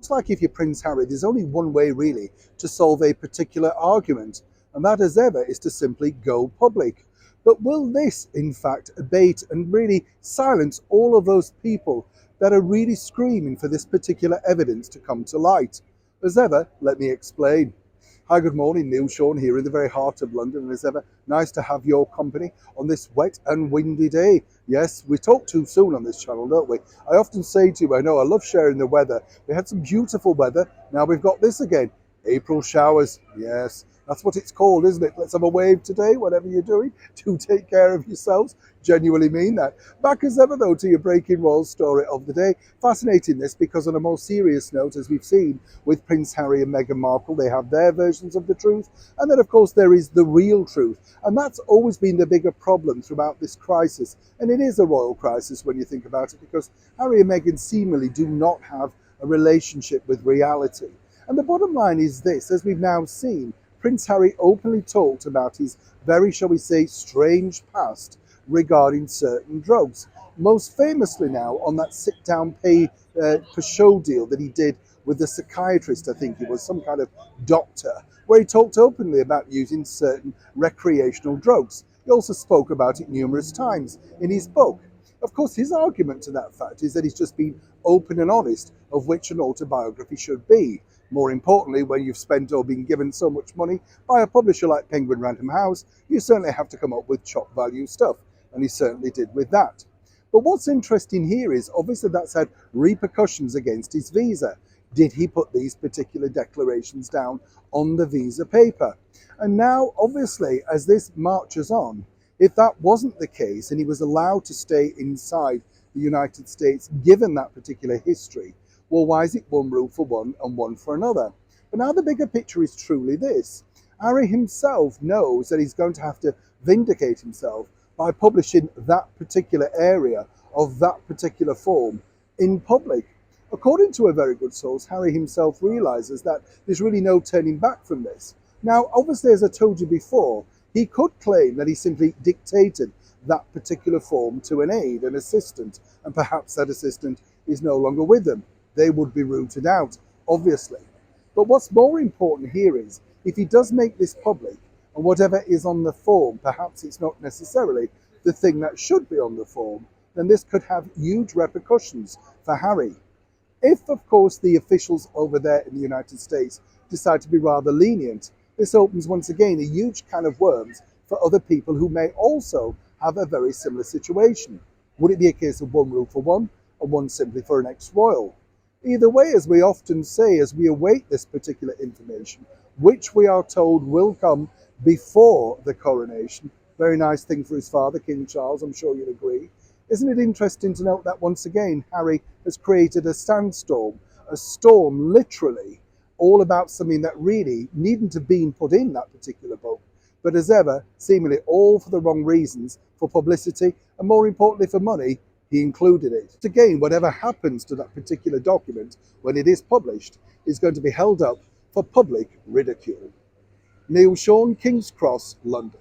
looks like if you're Prince Harry, there's only one way really to solve a particular argument, and that as ever is to simply go public. But will this, in fact, abate and really silence all of those people that are really screaming for this particular evidence to come to light? As ever, let me explain. Hi, good morning, Neil Sean here in the very heart of London, and as ever, nice to have your company on this wet and windy day. Yes, we talk too soon on this channel, don't we? I often say to you, I know I love sharing the weather. We had some beautiful weather, now we've got this again. April showers, yes, that's what it's called, isn't it? Let's have a wave today, whatever you're doing. Do take care of yourselves. Genuinely mean that. Back as ever, though, to your breaking royal story of the day. Fascinating this because on a more serious note, as we've seen with Prince Harry and Meghan Markle, they have their versions of the truth. And then, of course, there is the real truth. And that's always been the bigger problem throughout this crisis. And it is a royal crisis when you think about it, because Harry and Meghan seemingly do not have a relationship with reality. And the bottom line is this, as we've now seen, Prince Harry openly talked about his very, shall we say, strange past regarding certain drugs. Most famously now on that sit-down pay per show deal that he did with the psychiatrist, I think he was, some kind of doctor, where he talked openly about using certain recreational drugs. He also spoke about it numerous times in his book. Of course, his argument to that fact is that he's just been open and honest, of which an autobiography should be. More importantly, when you've spent or been given so much money by a publisher like Penguin Random House, you certainly have to come up with chop value stuff, and he certainly did with that. But what's interesting here is obviously that's had repercussions against his visa. Did he put these particular declarations down on the visa paper? And now, obviously, as this marches on, if that wasn't the case and he was allowed to stay inside the United States, given that particular history, well, why is it one rule for one and one for another? But now the bigger picture is truly this. Harry himself knows that he's going to have to vindicate himself by publishing that particular area of that particular form in public. According to a very good source, Harry himself realizes that there's really no turning back from this. Now, obviously, as I told you before, he could claim that he simply dictated that particular form to an aide, an assistant, and perhaps that assistant is no longer with them. They would be rooted out, obviously. But what's more important here is, if he does make this public, and whatever is on the form, perhaps it's not necessarily the thing that should be on the form, then this could have huge repercussions for Harry. If, of course, the officials over there in the United States decide to be rather lenient, this opens once again a huge can of worms for other people who may also have a very similar situation. Would it be a case of one rule for one, and one simply for an ex-royal? Either way, as we often say, as we await this particular information, which we are told will come before the coronation, very nice thing for his father, King Charles, I'm sure you'll agree. Isn't it interesting to note that once again, Harry has created a sandstorm, a storm literally, all about something that really needn't have been put in that particular book, but as ever, seemingly all for the wrong reasons, for publicity, and more importantly for money, he included it. Again, whatever happens to that particular document when it is published is going to be held up for public ridicule. Neil Sean, King's Cross, London.